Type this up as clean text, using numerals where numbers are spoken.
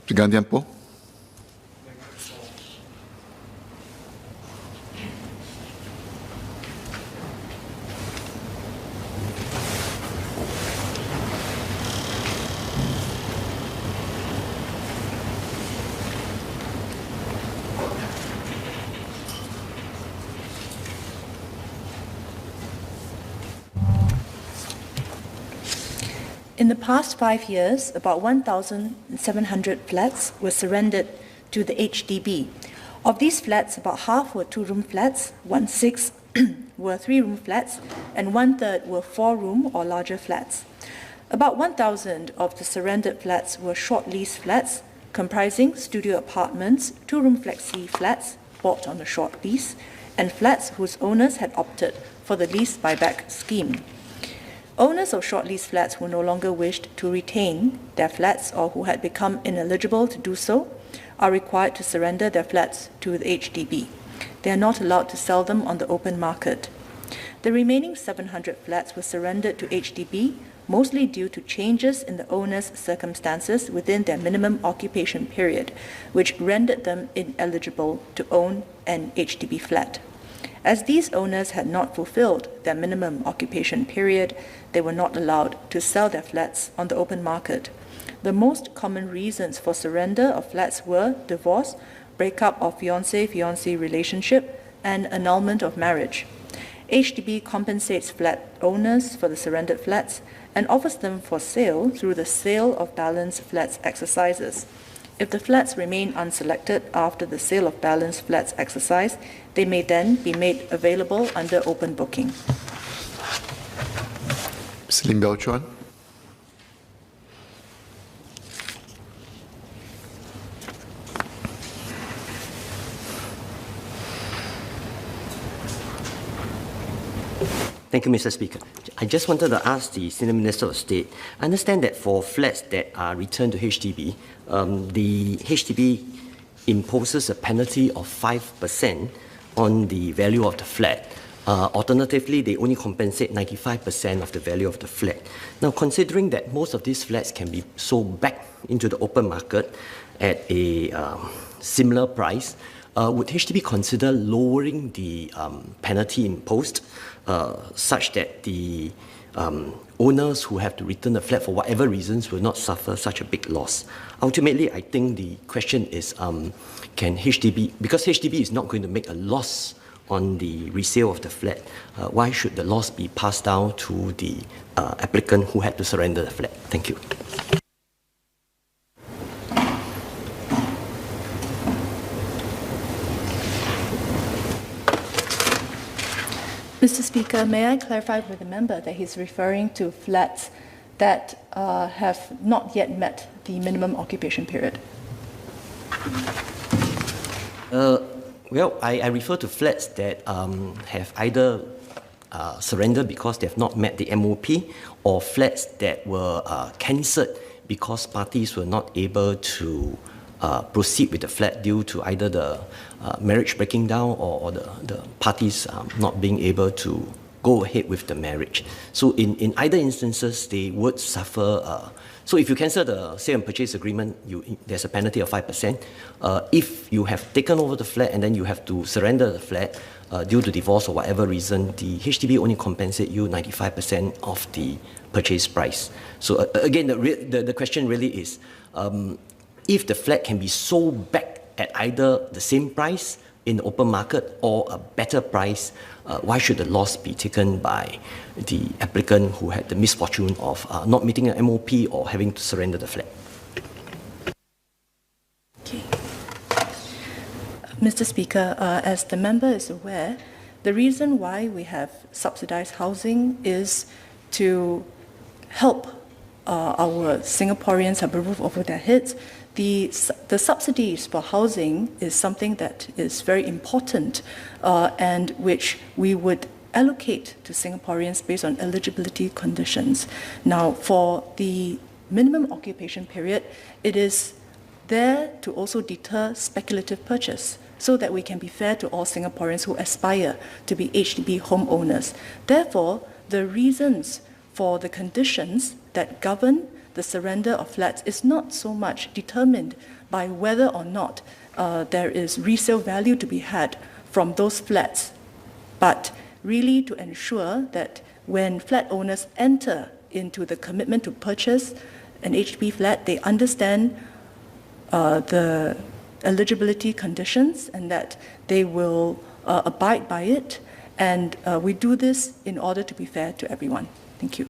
Pergantian tiempo. In the past 5 years, about 1,700 flats were surrendered to the HDB. Of these flats, about half were 2-room flats, 1/6 were 3-room flats, and 1/3 were 4-room or larger flats. About 1,000 of the surrendered flats were short lease flats, comprising studio apartments, 2-room flexi flats bought on a short lease, and flats whose owners had opted for the lease buyback scheme. Owners of short lease flats who no longer wished to retain their flats or who had become ineligible to do so are required to surrender their flats to the HDB. They are not allowed to sell them on the open market. The remaining 700 flats were surrendered to HDB, mostly due to changes in the owner's circumstances within their minimum occupation period, which rendered them ineligible to own an HDB flat. As these owners had not fulfilled their minimum occupation period, they were not allowed to sell their flats on the open market. The most common reasons for surrender of flats were divorce, breakup of fiancé-fiancée relationship, and annulment of marriage. HDB compensates flat owners for the surrendered flats and offers them for sale through the sale of balance flats exercises. If the flats remain unselected after the sale of balance flats exercise, they may then be made available under open booking. Mr. Lim Bao Chuan. Thank you, Mr. Speaker. I just wanted to ask the Senior Minister of State. I understand that for flats that are returned to HDB, the HDB imposes a penalty of 5% on the value of the flat. Alternatively, they only compensate 95% of the value of the flat. Now, considering that most of these flats can be sold back into the open market at a similar price, would HDB consider lowering the penalty imposed such that the owners who have to return the flat for whatever reasons will not suffer such a big loss? Ultimately, I think the question is, can HDB, because HDB is not going to make a loss on the resale of the flat, why should the loss be passed down to the applicant who had to surrender the flat? Thank you. Mr. Speaker, may I clarify with the member that he's referring to flats that have not yet met the minimum occupation period? Well, I refer to flats that have either surrendered because they have not met the MOP, or flats that were cancelled because parties were not able to proceed with the flat due to either the marriage breaking down or the parties not being able to go ahead with the marriage. So in either instances, they would suffer. So if you cancel the sale and purchase agreement, there's a penalty of 5%. If you have taken over the flat and then you have to surrender the flat due to divorce or whatever reason, the HDB only compensate you 95% of the purchase price. So again, the question really is, if the flat can be sold back at either the same price in the open market or a better price, why should the loss be taken by the applicant who had the misfortune of not meeting an MOP or having to surrender the flat? Okay. Mr. Speaker, as the member is aware, the reason why we have subsidized housing is to help our Singaporeans have a roof over their heads. The subsidies for housing is something that is very important and which we would allocate to Singaporeans based on eligibility conditions. Now, for the minimum occupation period, it is there to also deter speculative purchase so that we can be fair to all Singaporeans who aspire to be HDB homeowners. Therefore, the reasons for the conditions that govern the surrender of flats is not so much determined by whether or not there is resale value to be had from those flats, but really to ensure that when flat owners enter into the commitment to purchase an HDB flat, they understand the eligibility conditions and that they will abide by it. And we do this in order to be fair to everyone. Thank you.